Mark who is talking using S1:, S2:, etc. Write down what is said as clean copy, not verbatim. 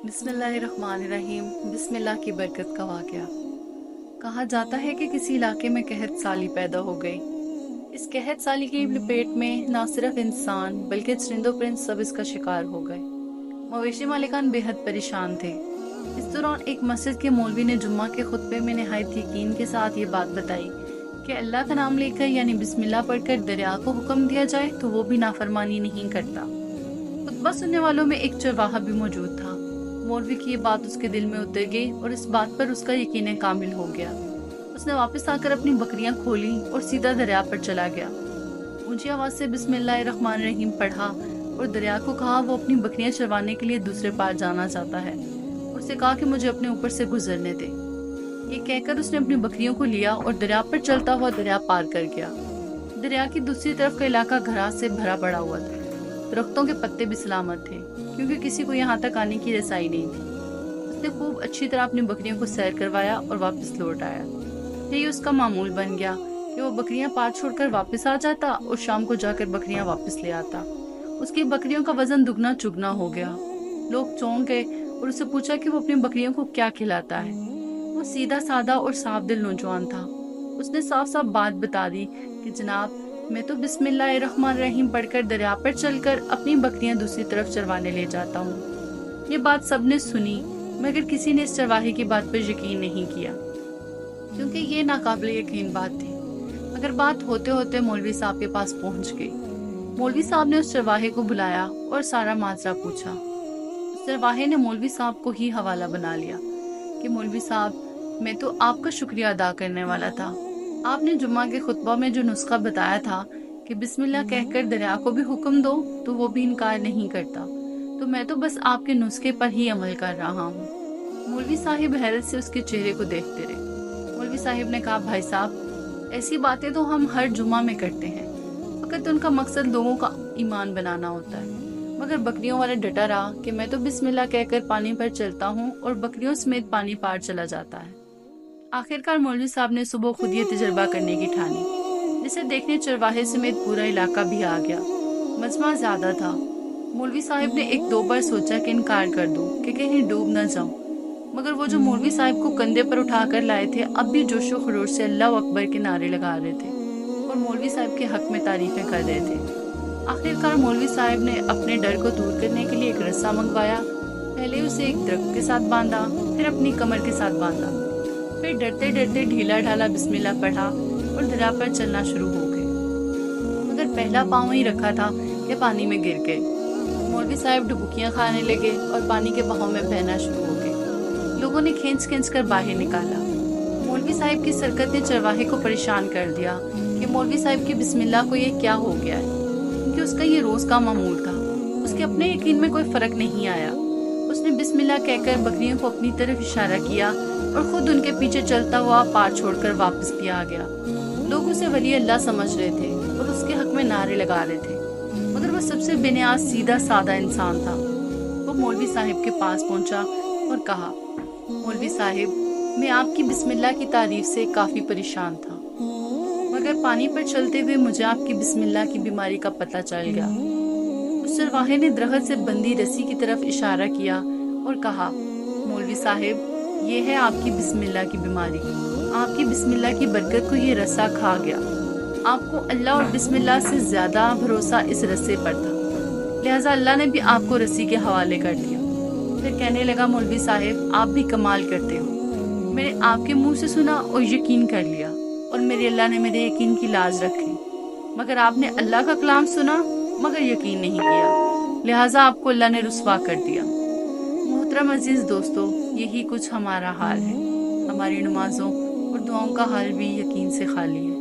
S1: بسم اللہ الرحمن الرحیم۔ بسم اللہ کی برکت کا واقعہ۔ کہا جاتا ہے کہ کسی علاقے میں قحط سالی پیدا ہو گئی۔ اس قحط سالی کی لپیٹ میں نہ صرف انسان بلکہ چرند و پرند سب اس کا شکار ہو گئے۔ مویشی مالکان بے حد پریشان تھے۔ اس دوران ایک مسجد کے مولوی نے جمعہ کے خطبے میں نہایت یقین کے ساتھ یہ بات بتائی کہ اللہ کا نام لے کر یعنی بسم اللہ پڑھ کر دریا کو حکم دیا جائے تو وہ بھی نافرمانی نہیں کرتا۔ خطبہ سننے والوں میں ایک چرواہا بھی موجود تھا۔ مولوی کی یہ بات اس کے دل میں اتر گئی اور اس بات پر اس کا یقین کامل ہو گیا۔ اس نے واپس آ کر اپنی بکریاں کھولی اور سیدھا دریا پر چلا گیا۔ اونچی آواز سے بسم اللہ الرحمن الرحیم پڑھا اور دریا کو کہا وہ اپنی بکریاں چروانے کے لیے دوسرے پار جانا چاہتا ہے۔ اسے کہا کہ مجھے اپنے اوپر سے گزرنے دے۔ یہ کہہ کر اس نے اپنی بکریوں کو لیا اور دریا پر چلتا ہوا دریا پار کر گیا۔ دریا کی دوسری طرف کا علاقہ گھاس سے بھرا پڑا ہوا تھا۔ درختوں کے پتے بھی سلامت تھے کیونکہ کسی کو یہاں تک آنے کی رسائی نہیں تھی۔ اس نے خوب اچھی طرح اپنی بکریوں کو سیر کروایا اور واپس لوٹ آیا۔ یہی اس کا معمول بن گیا کہ وہ بکریاں پار چھوڑ کر واپس آ جاتا اور شام کو جا کر بکریاں واپس لے آتا۔ اس کی بکریوں کا وزن دگنا چگنا ہو گیا۔ لوگ چونک گئے اور اسے پوچھا کہ وہ اپنی بکریوں کو کیا کھلاتا ہے۔ وہ سیدھا سادہ اور صاف دل نوجوان تھا۔ اس نے صاف صاف بات بتا دی کہ جناب میں تو بسم اللہ الرحمن الرحیم پڑھ کر دریا پر چل کر اپنی بکریاں دوسری طرف چروانے لے جاتا ہوں۔ یہ بات سب نے سنی مگر کسی نے اس چرواہے کی بات پر یقین نہیں کیا کیونکہ یہ ناقابل یقین بات تھی۔ مگر بات ہوتے ہوتے مولوی صاحب کے پاس پہنچ گئی۔ مولوی صاحب نے اس چرواہے کو بلایا اور سارا ماجرا پوچھا۔ اس چرواہے نے مولوی صاحب کو ہی حوالہ بنا لیا کہ مولوی صاحب میں تو آپ کا شکریہ ادا کرنے والا تھا۔ آپ نے جمعہ کے خطبہ میں جو نسخہ بتایا تھا کہ بسم اللہ کہہ کر دریا کو بھی حکم دو تو وہ بھی انکار نہیں کرتا، تو میں تو بس آپ کے نسخے پر ہی عمل کر رہا ہوں۔ مولوی صاحب حیرت سے اس کے چہرے کو دیکھتے رہے۔ مولوی صاحب نے کہا بھائی صاحب ایسی باتیں تو ہم ہر جمعہ میں کرتے ہیں، فقط ان کا مقصد لوگوں کا ایمان بنانا ہوتا ہے۔ مگر بکریوں والا ڈٹا رہا کہ میں تو بسم اللہ کہہ کر پانی پر چلتا ہوں اور بکریوں سمیت پانی پار چلا جاتا ہے۔ آخرکار مولوی صاحب نے صبح خود یہ تجربہ کرنے کی ٹھانی، جسے دیکھنے چرواہے سمیت پورا علاقہ بھی آ گیا۔ مجمع زیادہ تھا۔ مولوی صاحب نے ایک دو بار سوچا کہ انکار کر دوں کہ کہیں ڈوب نہ جاؤں، مگر وہ جو مولوی صاحب کو کندھے پر اٹھا کر لائے تھے اب بھی جوش و خروش سے اللہ اکبر کے نعرے لگا رہے تھے اور مولوی صاحب کے حق میں تعریفیں کر رہے تھے۔ آخرکار مولوی صاحب نے اپنے ڈر کو دور کرنے کے لیے ایک رسہ منگوایا۔ پہلے اسے ایک درخت کے ساتھ باندھا، پھر اپنی کمر کے ساتھ باندھا، پھر ڈرتے ڈرتے ڈھیلا ڈھالا بسم اللہ پڑھا اور دریا پر چلنا شروع ہو گئے۔ مگر پہلا پاؤں ہی رکھا تھا کہ پانی میں گر گئے۔ مولوی صاحب ڈبکیاں کھانے لگے اور پانی کے بہاؤ میں بہنا شروع ہو گئے۔ لوگوں نے کھینچ کھینچ کر باہر نکالا۔ مولوی صاحب کی سرکت نے چرواہے کو پریشان کر دیا کہ مولوی صاحب کی بسم اللہ کو یہ کیا ہو گیا ہے، کیونکہ اس کا یہ روز کا معمول تھا۔ اس کے اپنے یقین میں کوئی فرق نہیں آیا۔ اس نے بسم اللہ کہہ کر بکریوں کو اپنی طرف اشارہ کیا اور خود ان کے پیچھے چلتا ہوا پار چھوڑ کر واپس بھی آ گیا۔ لوگ اسے ولی اللہ سمجھ رہے تھے اور اس کے حق میں نعرے لگا رہے تھے، مگر وہ سب سے بے نیاز سیدھا سادہ انسان تھا۔ وہ مولوی صاحب کے پاس پہنچا اور کہا مولوی صاحب میں آپ کی بسم اللہ کی تعریف سے کافی پریشان تھا، مگر پانی پر چلتے ہوئے مجھے آپ کی بسم اللہ کی بیماری کا پتہ چل گیا۔ اس چرواہے نے درخت سے بندھی رسی کی طرف اشارہ کیا اور کہا مولوی صاحب یہ ہے آپ کی بسم اللہ کی بیماری۔ آپ کی بسم اللہ کی برکت کو یہ رسہ کھا گیا۔ آپ کو اللہ اور بسم اللہ سے زیادہ بھروسہ اس رسے پر تھا، لہٰذا اللہ نے بھی آپ کو رسی کے حوالے کر دیا۔ پھر کہنے لگا مولوی صاحب آپ بھی کمال کرتے ہو، میں نے آپ کے منہ سے سنا اور یقین کر لیا اور میرے اللہ نے میرے یقین کی لاج رکھی، مگر آپ نے اللہ کا کلام سنا مگر یقین نہیں کیا، لہٰذا آپ کو اللہ نے رسوا کر دیا۔ محترم عزیز دوستو، یہی کچھ ہمارا حال ہے۔ ہماری نمازوں اور دعاؤں کا حال بھی یقین سے خالی ہے۔